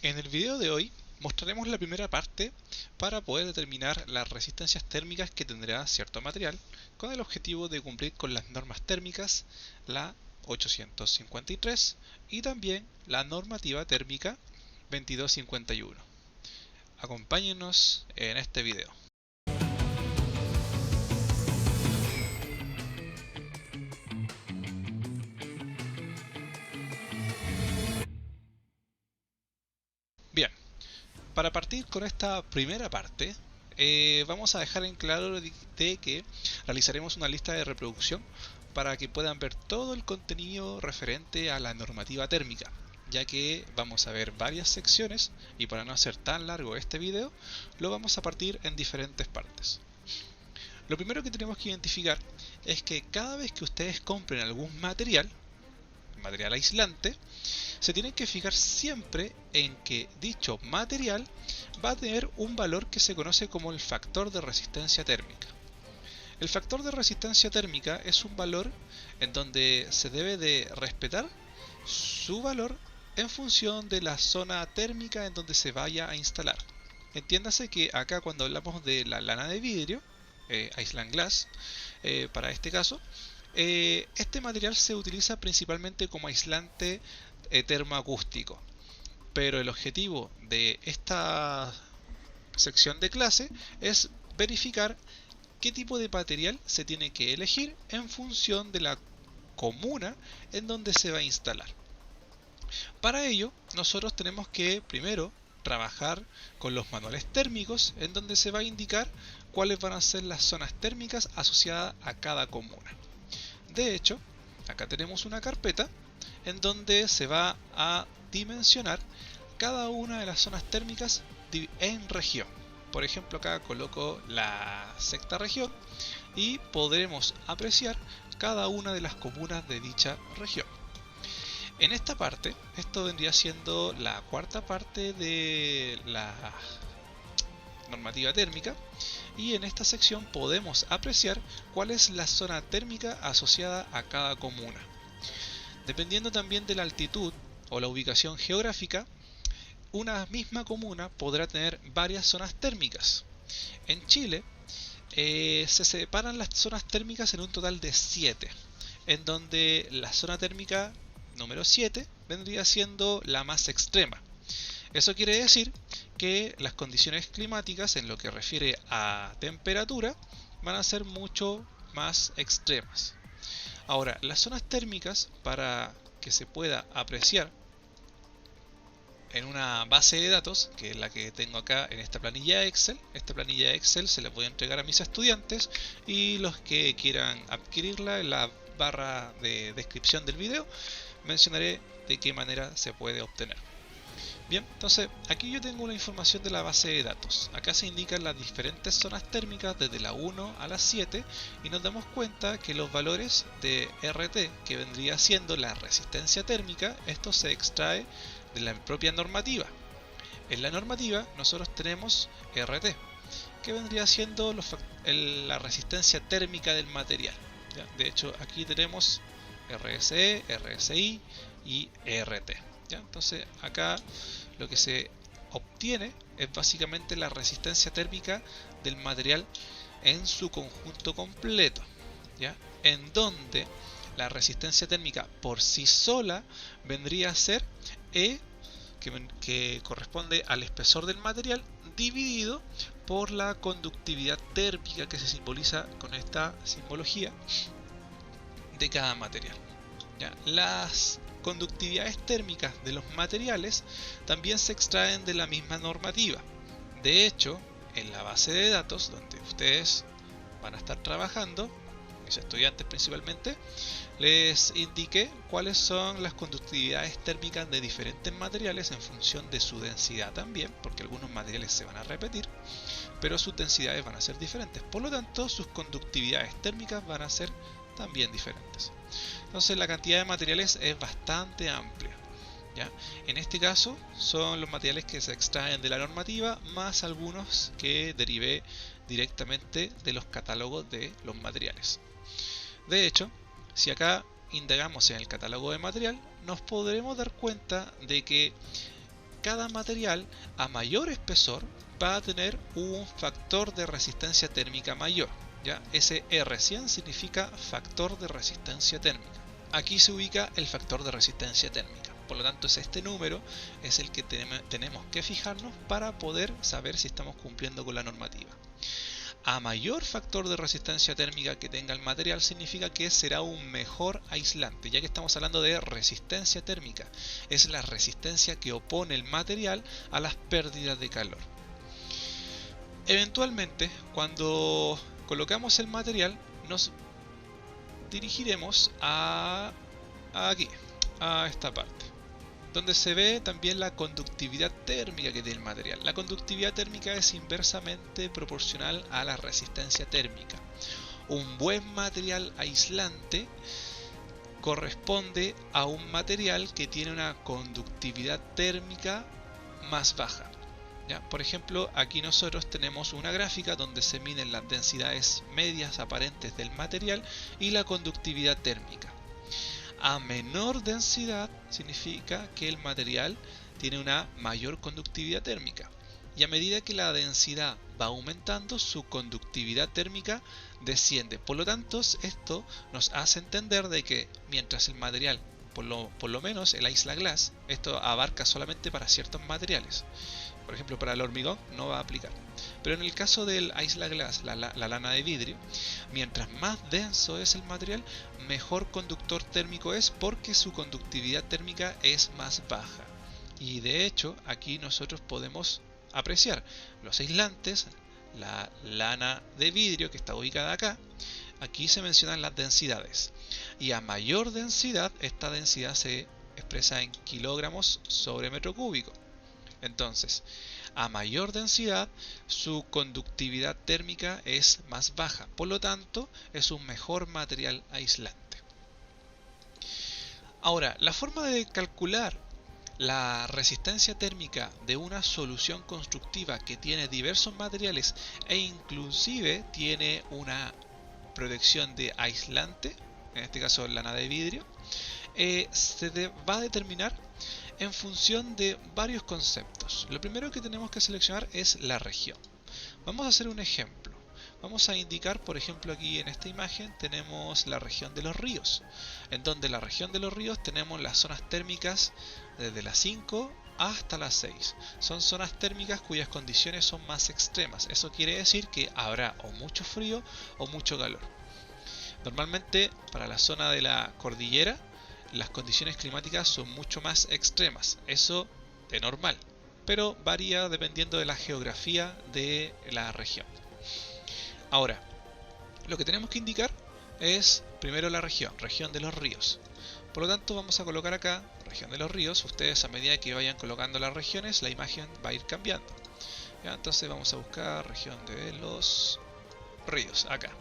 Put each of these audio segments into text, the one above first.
En el video de hoy mostraremos la primera parte para poder determinar las resistencias térmicas que tendrá cierto material con el objetivo de cumplir con las normas térmicas, la 853 y también la normativa térmica 2251. Acompáñenos en este video. Bien, para partir con esta primera parte, vamos a dejar en claro de que realizaremos una lista de reproducción para que puedan ver todo el contenido referente a la normativa térmica, ya que vamos a ver varias secciones y para no hacer tan largo este video, lo vamos a partir en diferentes partes. Lo primero que tenemos que identificar es que cada vez que ustedes compren algún material aislante, se tienen que fijar siempre en que dicho material va a tener un valor que se conoce como el factor de resistencia térmica. El factor de resistencia térmica es un valor en donde se debe de respetar su valor en función de la zona térmica en donde se vaya a instalar. Entiéndase que acá cuando hablamos de la lana de vidrio, Island Glass, para este caso, este material se utiliza principalmente como aislante termoacústico, pero el objetivo de esta sección de clase es verificar qué tipo de material se tiene que elegir en función de la comuna en donde se va a instalar. Para ello, nosotros tenemos que primero trabajar con los manuales térmicos en donde se va a indicar cuáles van a ser las zonas térmicas asociadas a cada comuna. De hecho, acá tenemos una carpeta en donde se va a dimensionar cada una de las zonas térmicas en región. Por ejemplo, acá coloco la sexta región y podremos apreciar cada una de las comunas de dicha región. En esta parte, esto vendría siendo la cuarta parte de la normativa térmica, y en esta sección podemos apreciar cuál es la zona térmica asociada a cada comuna. Dependiendo también de la altitud o la ubicación geográfica, una misma comuna podrá tener varias zonas térmicas. En Chile se separan las zonas térmicas en un total de 7, en donde la zona térmica número 7 vendría siendo la más extrema. Eso quiere decir que las condiciones climáticas en lo que refiere a temperatura van a ser mucho más extremas. Ahora, las zonas térmicas, para que se pueda apreciar en una base de datos, que es la que tengo acá en esta planilla Excel. Esta planilla Excel se la voy a entregar a mis estudiantes y los que quieran adquirirla en la barra de descripción del video mencionaré de qué manera se puede obtener. Bien, entonces aquí yo tengo una información de la base de datos. Acá se indican las diferentes zonas térmicas desde la 1 a la 7 y nos damos cuenta que los valores de RT, que vendría siendo la resistencia térmica, esto se extrae de la propia normativa. En la normativa nosotros tenemos RT, que vendría siendo la resistencia térmica del material. ¿Ya? De hecho aquí tenemos RSE, RSI y RT. ¿Ya? Entonces acá lo que se obtiene es básicamente la resistencia térmica del material en su conjunto completo, ¿ya? En donde la resistencia térmica por sí sola vendría a ser E, que corresponde al espesor del material, dividido por la conductividad térmica que se simboliza con esta simbología de cada material. ¿Ya? Las conductividades térmicas de los materiales también se extraen de la misma normativa. De hecho, en la base de datos donde ustedes van a estar trabajando, mis estudiantes principalmente, les indiqué cuáles son las conductividades térmicas de diferentes materiales en función de su densidad también, porque algunos materiales se van a repetir, pero sus densidades van a ser diferentes. Por lo tanto, sus conductividades térmicas van a ser también diferentes. Entonces la cantidad de materiales es bastante amplia, ¿ya? En este caso son los materiales que se extraen de la normativa más algunos que derivé directamente de los catálogos de los materiales. De hecho, si acá indagamos en el catálogo de material, nos podremos dar cuenta de que cada material a mayor espesor va a tener un factor de resistencia térmica mayor. ¿Ya? Ese R100 significa factor de resistencia térmica. Aquí se ubica el factor de resistencia térmica. Por lo tanto, este número es el que tenemos que fijarnos para poder saber si estamos cumpliendo con la normativa. A mayor factor de resistencia térmica que tenga el material significa que será un mejor aislante, ya que estamos hablando de resistencia térmica. Es la resistencia que opone el material a las pérdidas de calor. Eventualmente, cuando colocamos el material, nos dirigiremos aquí, a esta parte, donde se ve también la conductividad térmica que tiene el material. La conductividad térmica es inversamente proporcional a la resistencia térmica. Un buen material aislante corresponde a un material que tiene una conductividad térmica más baja. ¿Ya? Por ejemplo, aquí nosotros tenemos una gráfica donde se miden las densidades medias aparentes del material y la conductividad térmica. A menor densidad significa que el material tiene una mayor conductividad térmica, y a medida que la densidad va aumentando, su conductividad térmica desciende. Por lo tanto, esto nos hace entender de que mientras el material, por lo menos el Isla Glass, esto abarca solamente para ciertos materiales, por ejemplo para el hormigón no va a aplicar, pero en el caso del Isla Glass, la lana de vidrio, mientras más denso es el material, mejor conductor térmico es, porque su conductividad térmica es más baja. Y de hecho aquí nosotros podemos apreciar los aislantes, la lana de vidrio que está ubicada acá. Aquí se mencionan las densidades, y a mayor densidad, esta densidad se expresa en kilogramos sobre metro cúbico. Entonces, a mayor densidad, su conductividad térmica es más baja, por lo tanto, es un mejor material aislante. Ahora, la forma de calcular la resistencia térmica de una solución constructiva que tiene diversos materiales e inclusive tiene una protección de aislante, en este caso lana de vidrio, se va a determinar en función de varios conceptos. Lo primero que tenemos que seleccionar es la región. Vamos a hacer un ejemplo. Vamos a indicar, por ejemplo, aquí en esta imagen tenemos la región de los ríos, en donde la región de los ríos tenemos las zonas térmicas desde las 5 hasta las 6. Son zonas térmicas cuyas condiciones son más extremas. Eso quiere decir que habrá o mucho frío o mucho calor. Normalmente para la zona de la cordillera las condiciones climáticas son mucho más extremas, eso de normal, pero varía dependiendo de la geografía de la región. Ahora, lo que tenemos que indicar es primero la región de los ríos. Por lo tanto, vamos a colocar acá región de los ríos. Ustedes, a medida que vayan colocando las regiones, la imagen va a ir cambiando. ¿Ya? Entonces vamos a buscar región de los ríos, acá,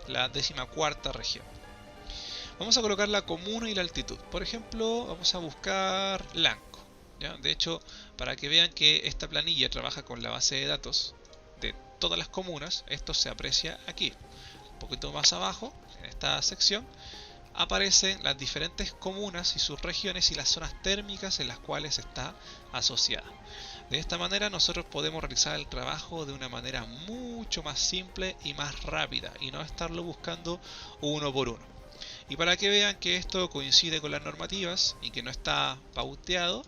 la 14ª región. Vamos a colocar la comuna y la altitud. Por ejemplo, vamos a buscar Lanco. ¿Ya? De hecho, para que vean que esta planilla trabaja con la base de datos de todas las comunas, esto se aprecia aquí. Un poquito más abajo, en esta sección, aparecen las diferentes comunas y sus regiones y las zonas térmicas en las cuales está asociada. De esta manera nosotros podemos realizar el trabajo de una manera mucho más simple y más rápida, y no estarlo buscando uno por uno. Y para que vean que esto coincide con las normativas y que no está pauteado,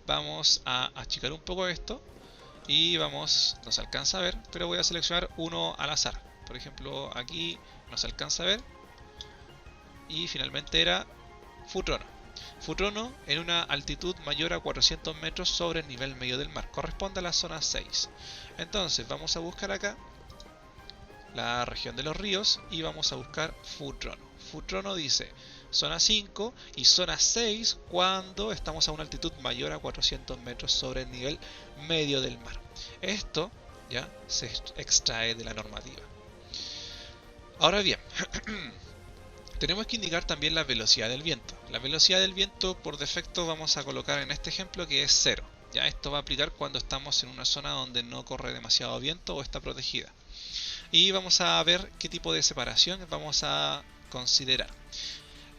vamos a achicar un poco esto y no se alcanza a ver, pero voy a seleccionar uno al azar. Por ejemplo, aquí no se alcanza a ver y finalmente era Futrono. Futrono en una altitud mayor a 400 metros sobre el nivel medio del mar, corresponde a la zona 6. Entonces vamos a buscar acá la región de los ríos y vamos a buscar Futrono. Futrono dice zona 5 y zona 6 cuando estamos a una altitud mayor a 400 metros sobre el nivel medio del mar. Esto ya se extrae de la normativa. Ahora bien, tenemos que indicar también la velocidad del viento. La velocidad del viento por defecto vamos a colocar en este ejemplo que es 0. Ya esto va a aplicar cuando estamos en una zona donde no corre demasiado viento o está protegida. Y vamos a ver qué tipo de separación vamos a considerar.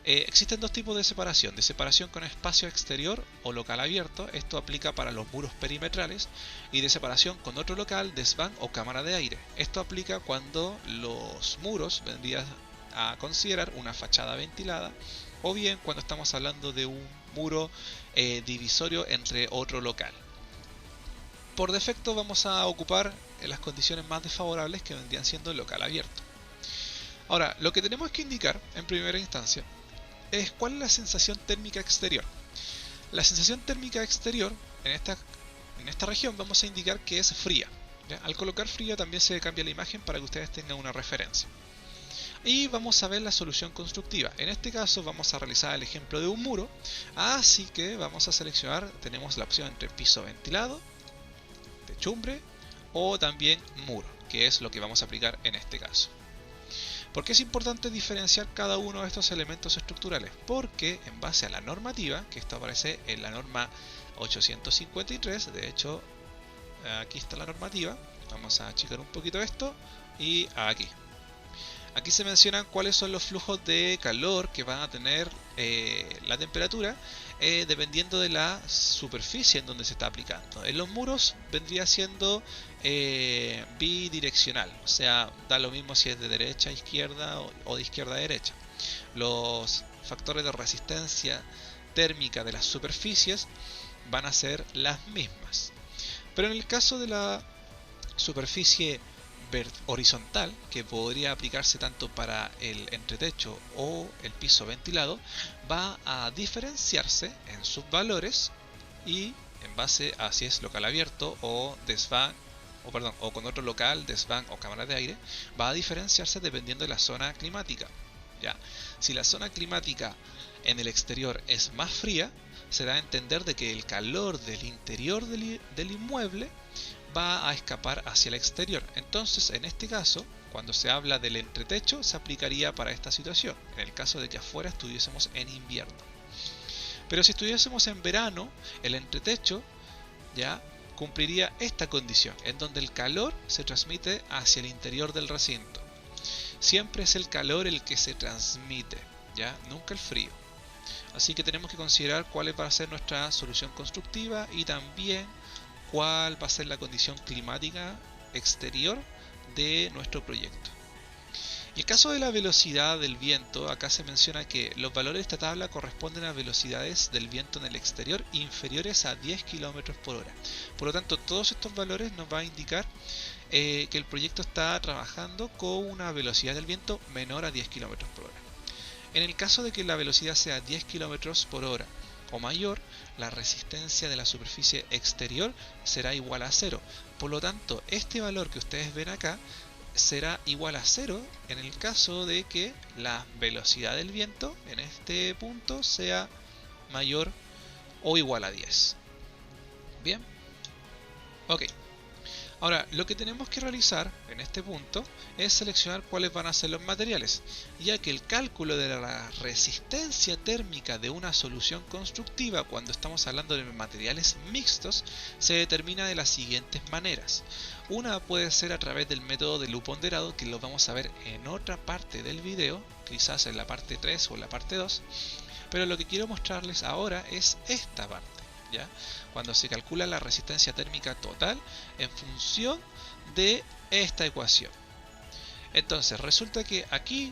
Existen dos tipos de separación con espacio exterior o local abierto, esto aplica para los muros perimetrales, y de separación con otro local, desván o cámara de aire. Esto aplica cuando los muros vendrían a considerar una fachada ventilada, o bien cuando estamos hablando de un muro divisorio entre otro local. Por defecto vamos a ocupar las condiciones más desfavorables, que vendrían siendo el local abierto. Ahora, lo que tenemos que indicar en primera instancia es cuál es la sensación térmica exterior. La sensación térmica exterior en esta región vamos a indicar que es fría, ¿ya? Al colocar fría también se cambia la imagen para que ustedes tengan una referencia. Y vamos a ver la solución constructiva. En este caso vamos a realizar el ejemplo de un muro, así que vamos a seleccionar, tenemos la opción entre piso ventilado, techumbre o también muro, que es lo que vamos a aplicar en este caso. ¿Por qué es importante diferenciar cada uno de estos elementos estructurales? Porque en base a la normativa, que esto aparece en la norma 853, de hecho aquí está la normativa, vamos a achicar un poquito esto y aquí. Aquí se mencionan cuáles son los flujos de calor que van a tener la temperatura dependiendo de la superficie en donde se está aplicando. En los muros vendría siendo bidireccional, o sea, da lo mismo si es de derecha a izquierda o de izquierda a derecha. Los factores de resistencia térmica de las superficies van a ser las mismas. Pero en el caso de la superficie horizontal, que podría aplicarse tanto para el entretecho o el piso ventilado, va a diferenciarse en sus valores y en base a si es local abierto o desván, o con otro local, desván o cámara de aire, va a diferenciarse dependiendo de la zona climática. ¿Ya? Si la zona climática en el exterior es más fría, se da a entender de que el calor del interior del inmueble va a escapar hacia el exterior. Entonces, en este caso, cuando se habla del entretecho, se aplicaría para esta situación, en el caso de que afuera estuviésemos en invierno. Pero si estuviésemos en verano, el entretecho ya cumpliría esta condición, en donde el calor se transmite hacia el interior del recinto. Siempre es el calor el que se transmite, ya, nunca el frío. Así que tenemos que considerar cuál va a ser nuestra solución constructiva y también cuál va a ser la condición climática exterior de nuestro proyecto. En el caso de la velocidad del viento, acá se menciona que los valores de esta tabla corresponden a velocidades del viento en el exterior inferiores a 10 km por hora. Por lo tanto, todos estos valores nos van a indicar que el proyecto está trabajando con una velocidad del viento menor a 10 km por hora. En el caso de que la velocidad sea 10 km por hora o mayor, la resistencia de la superficie exterior será igual a 0. Por lo tanto, este valor que ustedes ven acá será igual a 0 en el caso de que la velocidad del viento en este punto sea mayor o igual a 10. Bien. Ok. Ahora, lo que tenemos que realizar en este punto es seleccionar cuáles van a ser los materiales, ya que el cálculo de la resistencia térmica de una solución constructiva cuando estamos hablando de materiales mixtos se determina de las siguientes maneras. Una puede ser a través del método de Lu ponderado, que lo vamos a ver en otra parte del video, quizás en la parte 3 o en la parte 2, pero lo que quiero mostrarles ahora es esta parte. ¿Ya? Cuando se calcula la resistencia térmica total en función de esta ecuación. Entonces resulta que aquí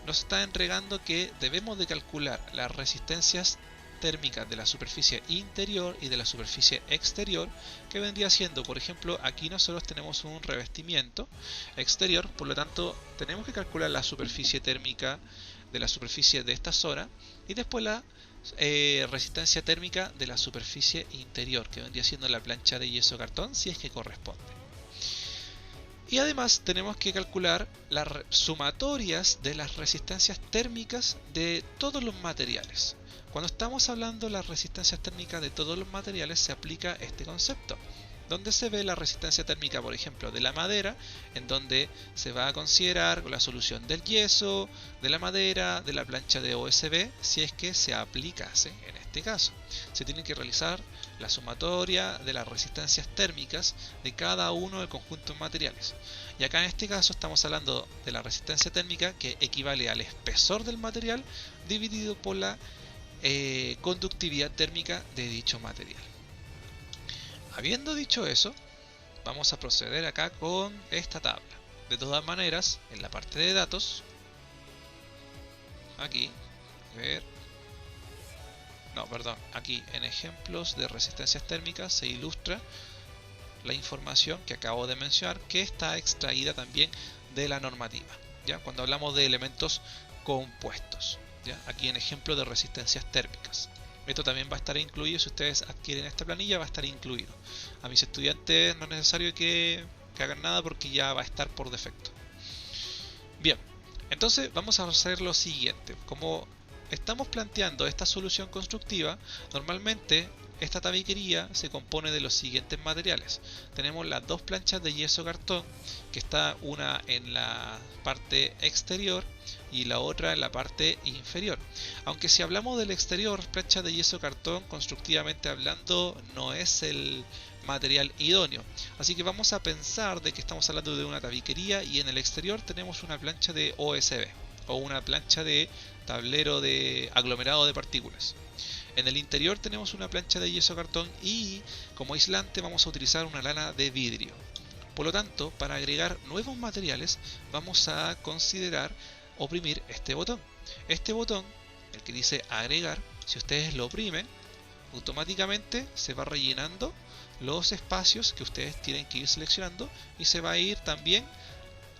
nos está entregando que debemos de calcular las resistencias térmicas de la superficie interior y de la superficie exterior, que vendría siendo, por ejemplo, aquí nosotros tenemos un revestimiento exterior, por lo tanto tenemos que calcular la superficie térmica de la superficie de esta zona y después la resistencia térmica de la superficie interior, que vendría siendo la plancha de yeso cartón si es que corresponde. Y además tenemos que calcular las sumatorias de las resistencias térmicas de todos los materiales. Cuando estamos hablando de las resistencias térmicas de todos los materiales se aplica este concepto, donde se ve la resistencia térmica, por ejemplo, de la madera, en donde se va a considerar la solución del yeso, de la madera, de la plancha de OSB, si es que se aplicase en este este caso. Se tiene que realizar la sumatoria de las resistencias térmicas de cada uno del conjunto de materiales. Y acá en este caso estamos hablando de la resistencia térmica, que equivale al espesor del material dividido por la conductividad térmica de dicho material. Habiendo dicho eso, vamos a proceder acá con esta tabla. De todas maneras, en la parte de datos, aquí, aquí en ejemplos de resistencias térmicas se ilustra la información que acabo de mencionar, que está extraída también de la normativa, ¿ya? Cuando hablamos de elementos compuestos, ¿ya? Aquí en ejemplo de resistencias térmicas. Esto también va a estar incluido, si ustedes adquieren esta planilla va a estar incluido. A mis estudiantes no es necesario que hagan nada porque ya va a estar por defecto. Bien, entonces vamos a hacer lo siguiente. Como estamos planteando esta solución constructiva, normalmente esta tabiquería se compone de los siguientes materiales. Tenemos las dos planchas de yeso cartón, que está una en la parte exterior y la otra en la parte inferior. Aunque si hablamos del exterior, plancha de yeso cartón, constructivamente hablando, no es el material idóneo. Así que vamos a pensar de que estamos hablando de una tabiquería y en el exterior tenemos una plancha de OSB o una plancha de tablero de aglomerado de partículas. En el interior tenemos una plancha de yeso cartón y como aislante vamos a utilizar una lana de vidrio. Por lo tanto, para agregar nuevos materiales vamos a considerar oprimir este botón. Este botón, el que dice agregar, si ustedes lo oprimen, automáticamente se va rellenando los espacios que ustedes tienen que ir seleccionando y se va a ir también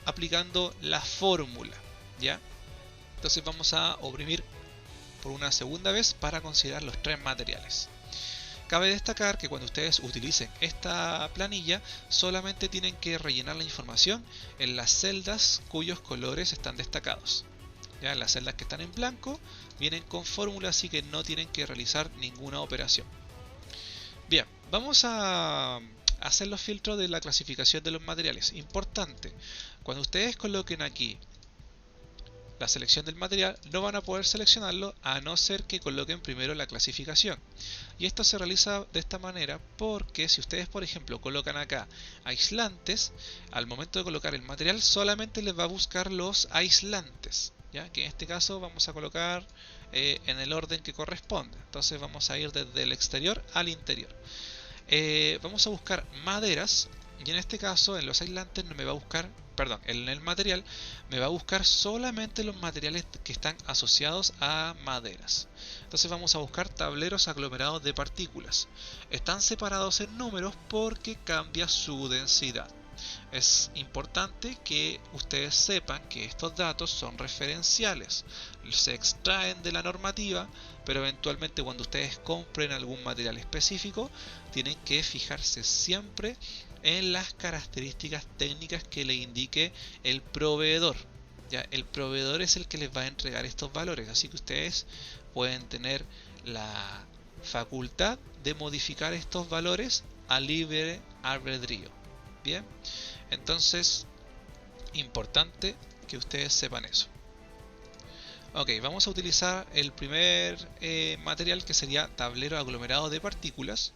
aplicando la fórmula, ¿ya? Entonces vamos a oprimir por una segunda vez para considerar los tres materiales. Cabe destacar que cuando ustedes utilicen esta planilla solamente tienen que rellenar la información en las celdas cuyos colores están destacados. Ya, las celdas que están en blanco vienen con fórmula, así que no tienen que realizar ninguna operación. Bien, vamos a hacer los filtros de la clasificación de los materiales. Importante, cuando ustedes coloquen aquí la selección del material, no van a poder seleccionarlo a no ser que coloquen primero la clasificación. Y esto se realiza de esta manera porque si ustedes, por ejemplo, colocan acá aislantes, al momento de colocar el material solamente les va a buscar los aislantes, ¿ya? Que en este caso vamos a colocar en el orden que corresponde. Entonces vamos a ir desde el exterior al interior. Vamos a buscar maderas y en este caso en los aislantes no me va a buscar, perdón, en el material me va a buscar solamente los materiales que están asociados a maderas. Entonces vamos a buscar tableros aglomerados de partículas. Están separados en números porque cambia su densidad. Es importante que ustedes sepan que estos datos son referenciales, se extraen de la normativa, pero eventualmente cuando ustedes compren algún material específico tienen que fijarse siempre en las características técnicas que le indique el proveedor. Ya, el proveedor es el que les va a entregar estos valores, así que ustedes pueden tener la facultad de modificar estos valores a libre albedrío. Bien, entonces importante que ustedes sepan eso. Ok, vamos a utilizar el primer material, que sería tablero aglomerado de partículas.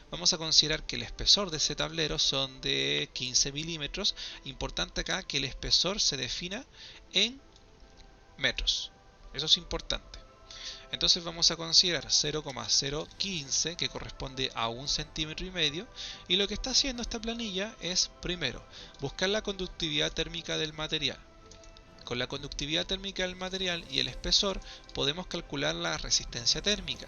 Vamos a considerar que el espesor de ese tablero son de 15 milímetros. Importante acá que el espesor se defina en metros. Eso es importante. Entonces vamos a considerar 0,015, que corresponde a 1,5 centímetros, y lo que está haciendo esta planilla es, primero, buscar la conductividad térmica del material. Con la conductividad térmica del material y el espesor podemos calcular la resistencia térmica.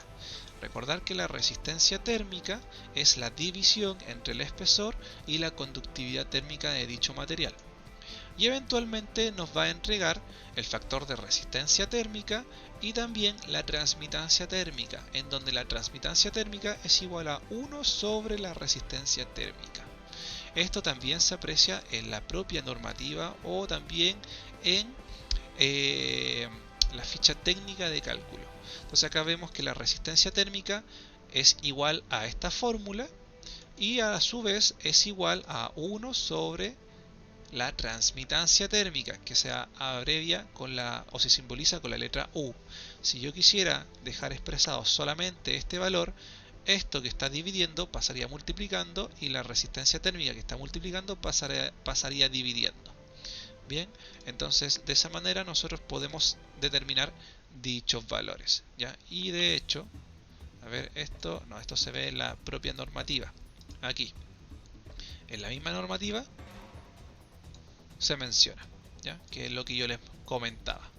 Recordar que la resistencia térmica es la división entre el espesor y la conductividad térmica de dicho material. Y eventualmente nos va a entregar el factor de resistencia térmica y también la transmitancia térmica, en donde la transmitancia térmica es igual a 1 sobre la resistencia térmica. Esto también se aprecia en la propia normativa o también en la ficha técnica de cálculo. Entonces acá vemos que la resistencia térmica es igual a esta fórmula y a su vez es igual a 1 sobre la transmitancia térmica, que se abrevia con o se simboliza con la letra U. Si yo quisiera dejar expresado solamente este valor, esto que está dividiendo pasaría multiplicando y la resistencia térmica que está multiplicando pasaría dividiendo. Bien, entonces de esa manera nosotros podemos determinar dichos valores, ¿ya? Y de hecho, a ver, esto se ve en la propia normativa. Aquí, en la misma normativa se menciona, ¿ya? Que es lo que yo les comentaba.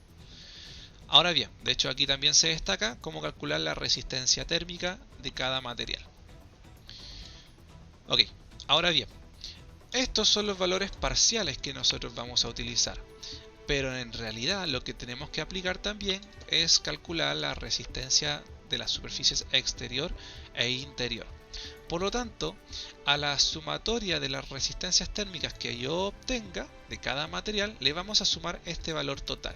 Ahora bien, de hecho aquí también se destaca cómo calcular la resistencia térmica de cada material. Ok, ahora bien, estos son los valores parciales que nosotros vamos a utilizar, pero en realidad lo que tenemos que aplicar también es calcular la resistencia de las superficies exterior e interior. Por lo tanto, a la sumatoria de las resistencias térmicas que yo obtenga de cada material le vamos a sumar este valor total.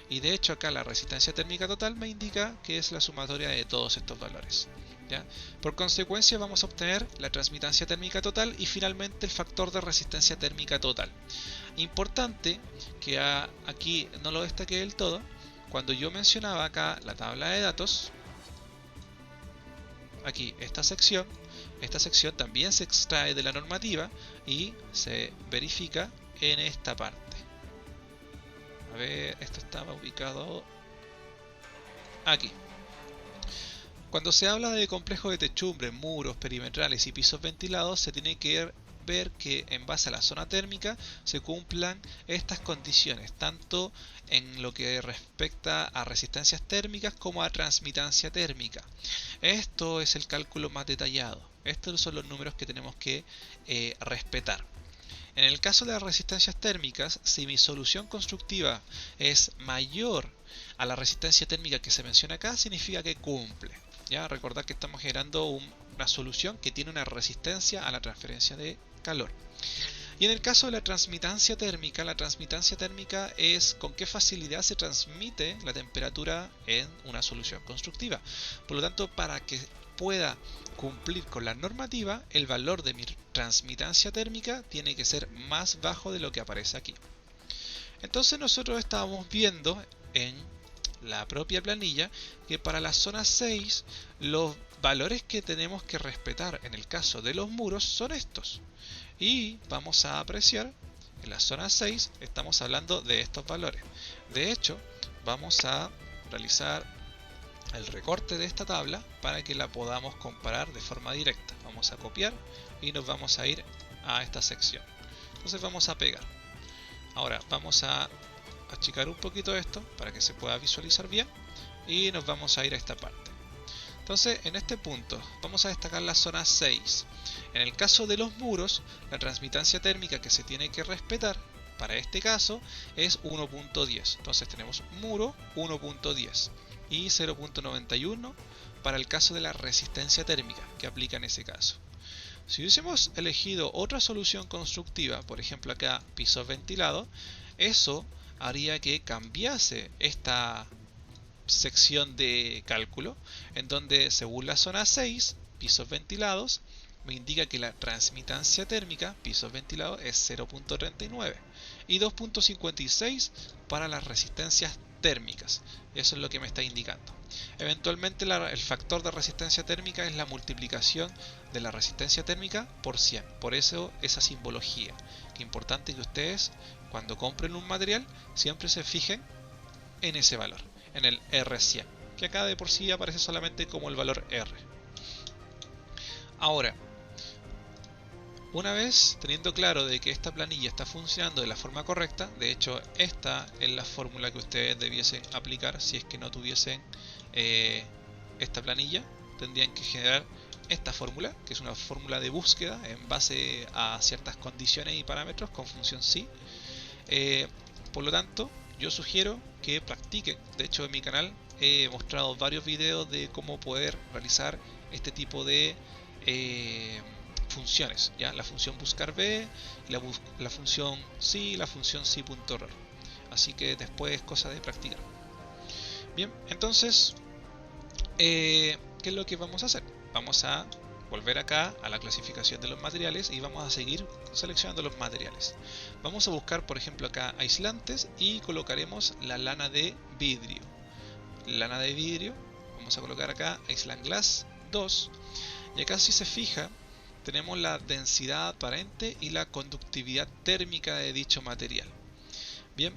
Y de hecho acá la resistencia térmica total me indica que es la sumatoria de todos estos valores, ¿ya? Por consecuencia vamos a obtener la transmitancia térmica total y finalmente el factor de resistencia térmica total. Importante que aquí no lo destaqué del todo, cuando yo mencionaba acá la tabla de datos, aquí esta sección también se extrae de la normativa y se verifica en esta parte. A ver, esto estaba ubicado aquí. Cuando se habla de complejos de techumbre, muros perimetrales y pisos ventilados, se tiene que ver que en base a la zona térmica se cumplan estas condiciones, tanto en lo que respecta a resistencias térmicas como a transmitancia térmica. Esto es el cálculo más detallado. Estos son los números que tenemos que respetar. En el caso de las resistencias térmicas, si mi solución constructiva es mayor a la resistencia térmica que se menciona acá, significa que cumple. Ya, recordad que estamos generando una solución que tiene una resistencia a la transferencia de calor. Y en el caso de la transmitancia térmica es con qué facilidad se transmite la temperatura en una solución constructiva. Por lo tanto, para que pueda cumplir con la normativa, el valor de mi transmitancia térmica tiene que ser más bajo de lo que aparece aquí. Entonces nosotros estábamos viendo en la propia planilla que para la zona 6 los valores que tenemos que respetar en el caso de los muros son estos. Y vamos a apreciar en la zona 6 estamos hablando de estos valores. De hecho, vamos a realizar el recorte de esta tabla para que la podamos comparar de forma directa. Vamos a copiar y nos vamos a ir a esta sección. Entonces vamos a pegar. Ahora vamos a achicar un poquito esto para que se pueda visualizar bien y nos vamos a ir a esta parte. Entonces en este punto vamos a destacar la zona 6. En el caso de los muros, la transmitancia térmica que se tiene que respetar para este caso es 1.10. Entonces tenemos muro 1.10 y 0.91 para el caso de la resistencia térmica que aplica en ese caso. Si hubiésemos elegido otra solución constructiva, por ejemplo acá pisos ventilados, eso haría que cambiase esta sección de cálculo, en donde según la zona 6, pisos ventilados, me indica que la transmitancia térmica, pisos ventilados, es 0.39 y 2.56 para las resistencias térmicas. Eso es lo que me está indicando. Eventualmente el factor de resistencia térmica es la multiplicación de la resistencia térmica por 100. Por eso esa simbología. Que es importante que ustedes cuando compren un material siempre se fijen en ese valor, en el R100, que acá de por sí aparece solamente como el valor R. Ahora, una vez teniendo claro de que esta planilla está funcionando de la forma correcta, de hecho esta es la fórmula que ustedes debiesen aplicar si es que no tuviesen esta planilla, tendrían que generar esta fórmula, que es una fórmula de búsqueda en base a ciertas condiciones y parámetros con función sí. Por lo tanto, yo sugiero que practiquen. De hecho en mi canal he mostrado varios videos de cómo poder realizar este tipo de funciones, ¿ya? La función buscar b, la función sí y la función sí.error. Así que después es cosa de practicar. Bien, entonces ¿qué es lo que vamos a hacer? Vamos a volver acá a la clasificación de los materiales y vamos a seguir seleccionando los materiales. Vamos a buscar, por ejemplo, acá aislantes y colocaremos la lana de vidrio. Lana de vidrio, vamos a colocar acá Island Glass 2. Y acá, si se fija, tenemos la densidad aparente y la conductividad térmica de dicho material. Bien,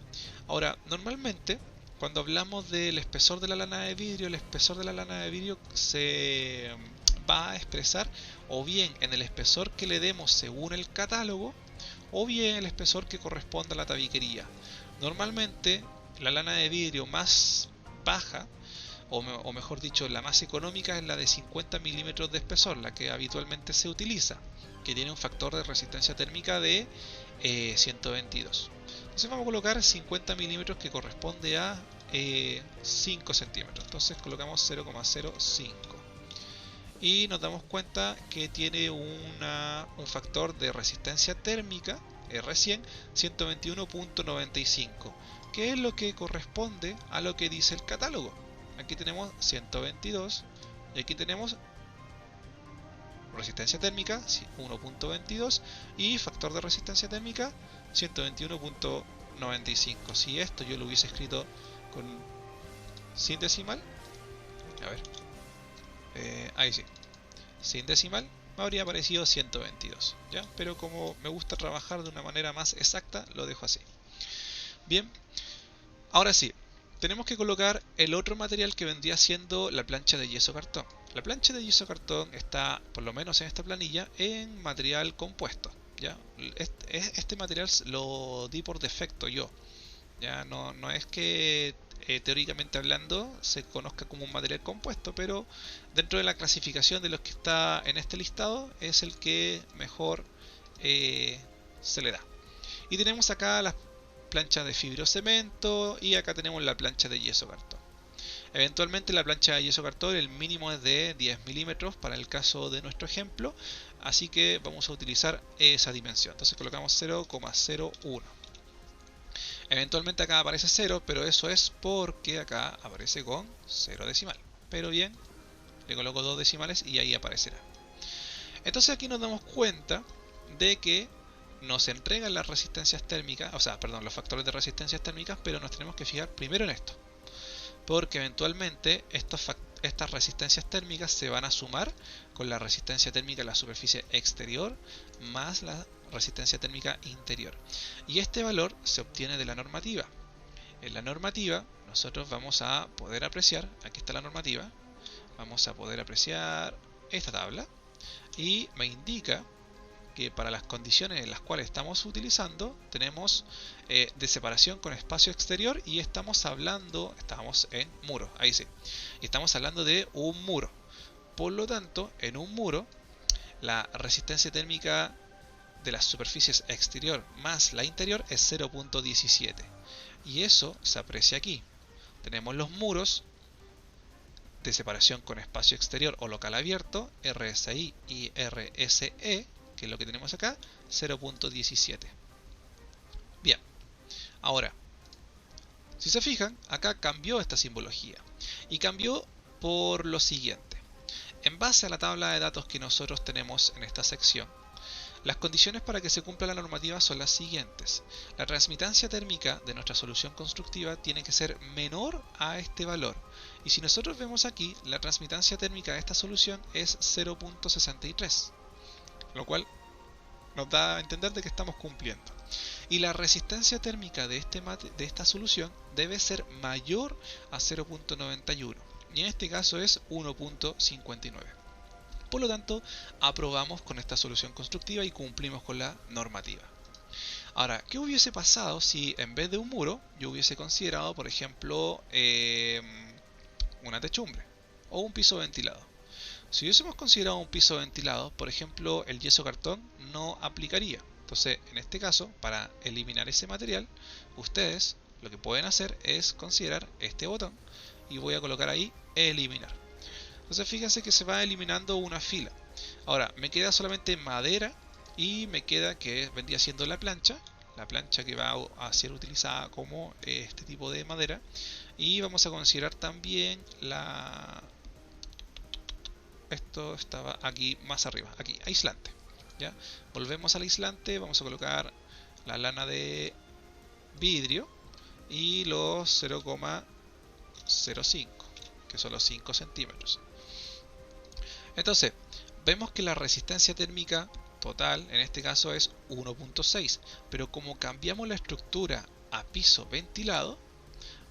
ahora normalmente cuando hablamos del espesor de la lana de vidrio, el espesor de la lana de vidrio se va a expresar o bien en el espesor que le demos según el catálogo, o bien el espesor que corresponda a la tabiquería. Normalmente la lana de vidrio más baja, o mejor dicho, la más económica, es la de 50 milímetros de espesor, la que habitualmente se utiliza, que tiene un factor de resistencia térmica de 122. Entonces vamos a colocar 50 milímetros, que corresponde a 5 centímetros. Entonces colocamos 0,05 y nos damos cuenta que tiene un factor de resistencia térmica R100 121.95, que es lo que corresponde a lo que dice el catálogo. Aquí tenemos 122 y aquí tenemos resistencia térmica 1.22 y factor de resistencia térmica 121.95. Si esto yo lo hubiese escrito sin decimal, a ver, ahí sí, sin decimal, me habría aparecido 122, ¿ya? Pero como me gusta trabajar de una manera más exacta, lo dejo así. Bien, ahora sí, tenemos que colocar el otro material, que vendría siendo la plancha de yeso cartón. La plancha de yeso cartón está, por lo menos en esta planilla, en material compuesto, ¿ya? Este material lo di por defecto yo, ¿ya? No es que teóricamente hablando se conozca como un material compuesto, pero dentro de la clasificación de los que está en este listado es el que mejor se le da. Y tenemos acá las planchas de fibrocemento y acá tenemos la plancha de yeso cartón. Eventualmente la plancha de yeso cartón, el mínimo es de 10 milímetros para el caso de nuestro ejemplo, así que vamos a utilizar esa dimensión. Entonces colocamos 0,01. Eventualmente acá aparece 0, pero eso es porque acá aparece con 0 decimal. Pero bien, le coloco 2 decimales y ahí aparecerá. Entonces aquí nos damos cuenta de que nos entregan las resistencias térmicas, o sea, perdón, los factores de resistencias térmicas, pero nos tenemos que fijar primero en esto, porque eventualmente estas resistencias térmicas se van a sumar con la resistencia térmica de la superficie exterior más la resistencia térmica interior, y este valor se obtiene de la normativa. En la normativa nosotros vamos a poder apreciar, aquí está la normativa, vamos a poder apreciar esta tabla y me indica que para las condiciones en las cuales estamos utilizando tenemos de separación con espacio exterior, y estamos en muro, ahí sí, y estamos hablando de un muro. Por lo tanto, en un muro la resistencia térmica de las superficies exterior más la interior es 0.17, y eso se aprecia aquí. Tenemos los muros de separación con espacio exterior o local abierto, RSI y RSE, que es lo que tenemos acá, 0.17. Bien, ahora, si se fijan, acá cambió esta simbología, y cambió por lo siguiente. En base a la tabla de datos que nosotros tenemos en esta sección, las condiciones para que se cumpla la normativa son las siguientes. La transmitancia térmica de nuestra solución constructiva tiene que ser menor a este valor. Y si nosotros vemos aquí, la transmitancia térmica de esta solución es 0.63, lo cual nos da a entender de que estamos cumpliendo. Y la resistencia térmica de esta solución debe ser mayor a 0.91, y en este caso es 1.59. Por lo tanto, aprobamos con esta solución constructiva y cumplimos con la normativa. Ahora, ¿qué hubiese pasado si en vez de un muro yo hubiese considerado, por ejemplo, una techumbre o un piso ventilado? Si hubiésemos considerado un piso ventilado, por ejemplo, el yeso cartón no aplicaría. Entonces, en este caso, para eliminar ese material, ustedes lo que pueden hacer es considerar este botón, y voy a colocar ahí eliminar. Entonces fíjense que se va eliminando una fila. Ahora me queda solamente madera, y me queda que vendría siendo la plancha que va a ser utilizada como este tipo de madera. Y vamos a considerar también esto estaba aquí más arriba, aquí, aislante. ¿Ya? Volvemos al aislante, vamos a colocar la lana de vidrio y los 0,05, que son los 5 centímetros. Entonces, vemos que la resistencia térmica total, en este caso, es 1.6, pero como cambiamos la estructura a piso ventilado,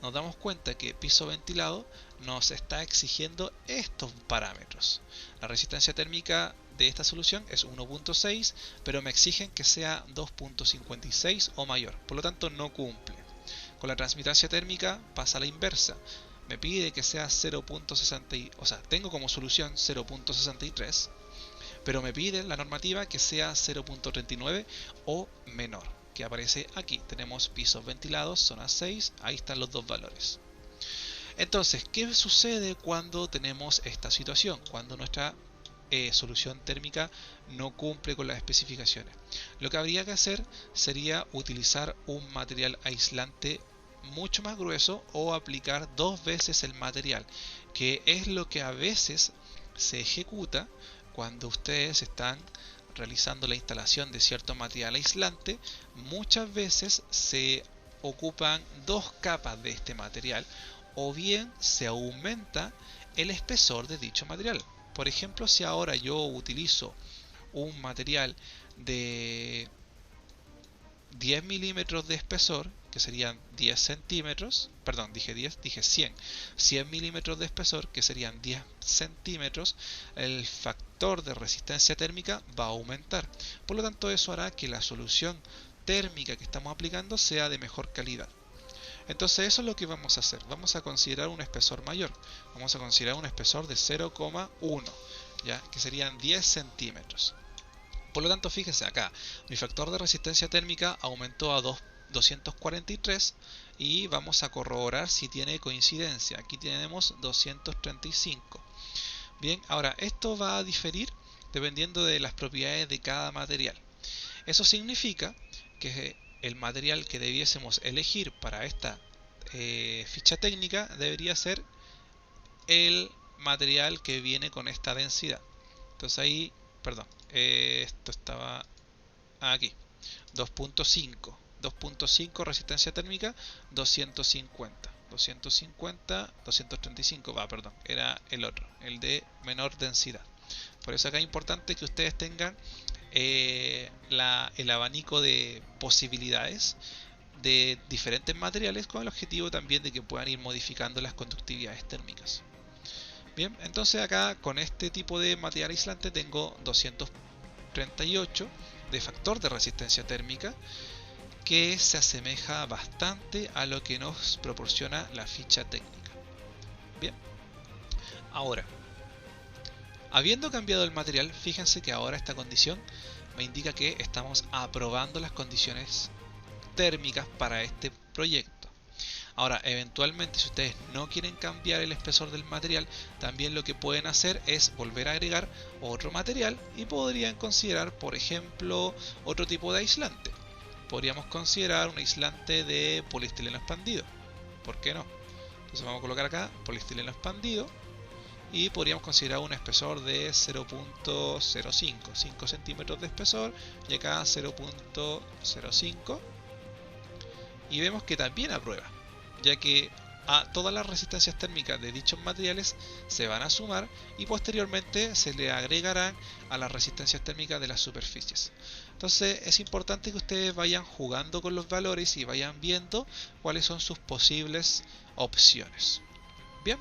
nos damos cuenta que piso ventilado nos está exigiendo estos parámetros. La resistencia térmica de esta solución es 1.6, pero me exigen que sea 2.56 o mayor, por lo tanto no cumple. Con la transmitancia térmica pasa a la inversa. Me pide que sea 0.60, o sea, tengo como solución 0.63, pero me pide la normativa que sea 0.39 o menor, que aparece aquí. Tenemos pisos ventilados, zona 6, ahí están los dos valores. Entonces, ¿qué sucede cuando tenemos esta situación? Cuando nuestra solución térmica no cumple con las especificaciones. Lo que habría que hacer sería utilizar un material aislante mucho más grueso o aplicar 2 veces el material, que es lo que a veces se ejecuta cuando ustedes están realizando la instalación de cierto material aislante. Muchas veces se ocupan 2 capas de este material o bien se aumenta el espesor de dicho material. Por ejemplo, si ahora yo utilizo un material de 10 milímetros de espesor, que serían 10 centímetros, perdón, dije 10, dije 100 milímetros de espesor, que serían 10 centímetros, el factor de resistencia térmica va a aumentar. Por lo tanto, eso hará que la solución térmica que estamos aplicando sea de mejor calidad. Entonces eso es lo que vamos a hacer. Vamos a considerar un espesor mayor. Vamos a considerar un espesor de 0,1, ¿ya? Que serían 10 centímetros. Por lo tanto, fíjese acá, mi factor de resistencia térmica aumentó a 243 y vamos a corroborar si tiene coincidencia. Aquí tenemos 235. Bien, ahora esto va a diferir dependiendo de las propiedades de cada material. Eso significa que el material que debiésemos elegir para esta ficha técnica debería ser el material que viene con esta densidad. Entonces ahí, perdón, esto estaba aquí, 2.5 resistencia térmica, 250, 235, perdón, era el otro, el de menor densidad. Por eso acá es importante que ustedes tengan el abanico de posibilidades de diferentes materiales, con el objetivo también de que puedan ir modificando las conductividades térmicas. Bien, entonces acá con este tipo de material aislante tengo 238 de factor de resistencia térmica, que se asemeja bastante a lo que nos proporciona la ficha técnica. Bien, ahora, habiendo cambiado el material, fíjense que ahora esta condición me indica que estamos aprobando las condiciones térmicas para este proyecto. Ahora, eventualmente, si ustedes no quieren cambiar el espesor del material, también lo que pueden hacer es volver a agregar otro material y podrían considerar, por ejemplo, otro tipo de aislante. Podríamos considerar un aislante de poliestileno expandido. ¿Por qué no? Entonces vamos a colocar acá poliestileno expandido y podríamos considerar un espesor de 0.05, 5 centímetros de espesor, y acá 0.05, y vemos que también aprueba, ya que a todas las resistencias térmicas de dichos materiales se van a sumar y posteriormente se le agregarán a las resistencias térmicas de las superficies. Entonces es importante que ustedes vayan jugando con los valores y vayan viendo cuáles son sus posibles opciones. Bien,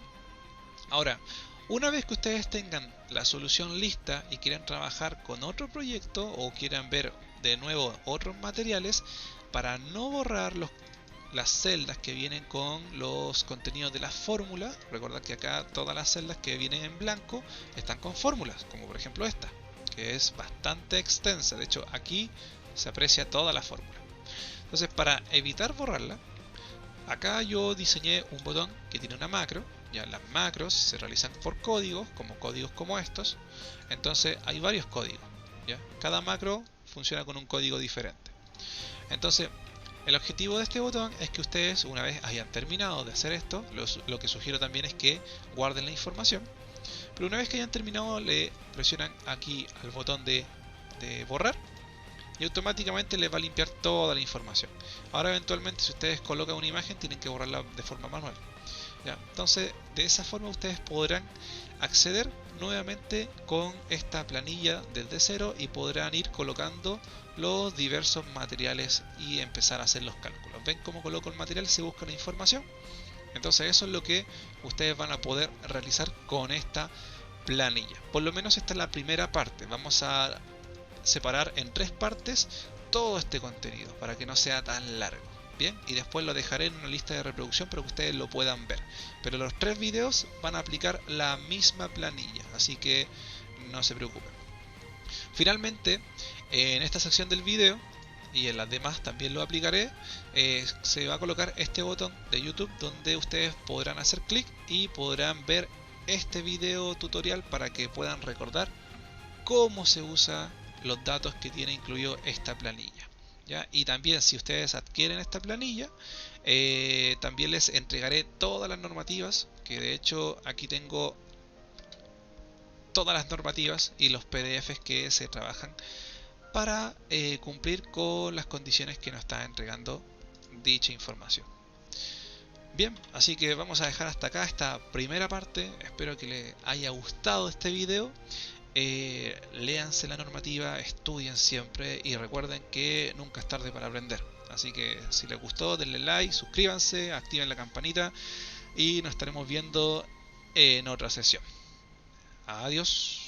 ahora, una vez que ustedes tengan la solución lista y quieran trabajar con otro proyecto o quieran ver de nuevo otros materiales, para no borrar las celdas que vienen con los contenidos de la fórmula, recordad que acá todas las celdas que vienen en blanco están con fórmulas, como por ejemplo esta, que es bastante extensa. De hecho, aquí se aprecia toda la fórmula. Entonces, para evitar borrarla, acá yo diseñé un botón que tiene una macro. Ya las macros se realizan por códigos como estos. Entonces hay varios códigos, ¿ya? Cada macro funciona con un código diferente. Entonces, el objetivo de este botón es que ustedes, una vez hayan terminado de hacer esto, lo que sugiero también es que guarden la información Pero una vez que hayan terminado, le presionan aquí al botón de borrar y automáticamente les va a limpiar toda la información. Ahora eventualmente si ustedes colocan una imagen tienen que borrarla de forma manual. ¿Ya? Entonces de esa forma ustedes podrán acceder nuevamente con esta planilla desde cero y podrán ir colocando los diversos materiales y empezar a hacer los cálculos. ¿Ven cómo coloco el material? Se busca la información. Entonces eso es lo que ustedes van a poder realizar con esta planilla. Por lo menos esta es la primera parte. Vamos a separar en 3 partes todo este contenido para que no sea tan largo. Bien, y después lo dejaré en una lista de reproducción para que ustedes lo puedan ver. Pero los 3 videos van a aplicar la misma planilla, así que no se preocupen. Finalmente, en esta sección del video y en las demás también lo aplicaré, se va a colocar este botón de YouTube donde ustedes podrán hacer clic y podrán ver este video tutorial para que puedan recordar cómo se usa los datos que tiene incluido esta planilla. ¿Ya? Y también si ustedes adquieren esta planilla, también les entregaré todas las normativas, que de hecho aquí tengo todas las normativas y los PDFs que se trabajan para cumplir con las condiciones que nos está entregando dicha información. Bien, así que vamos a dejar hasta acá esta primera parte. Espero que les haya gustado este video. Léanse la normativa, estudien siempre y recuerden que nunca es tarde para aprender. Así que si les gustó, denle like, suscríbanse, activen la campanita y nos estaremos viendo en otra sesión. Adiós.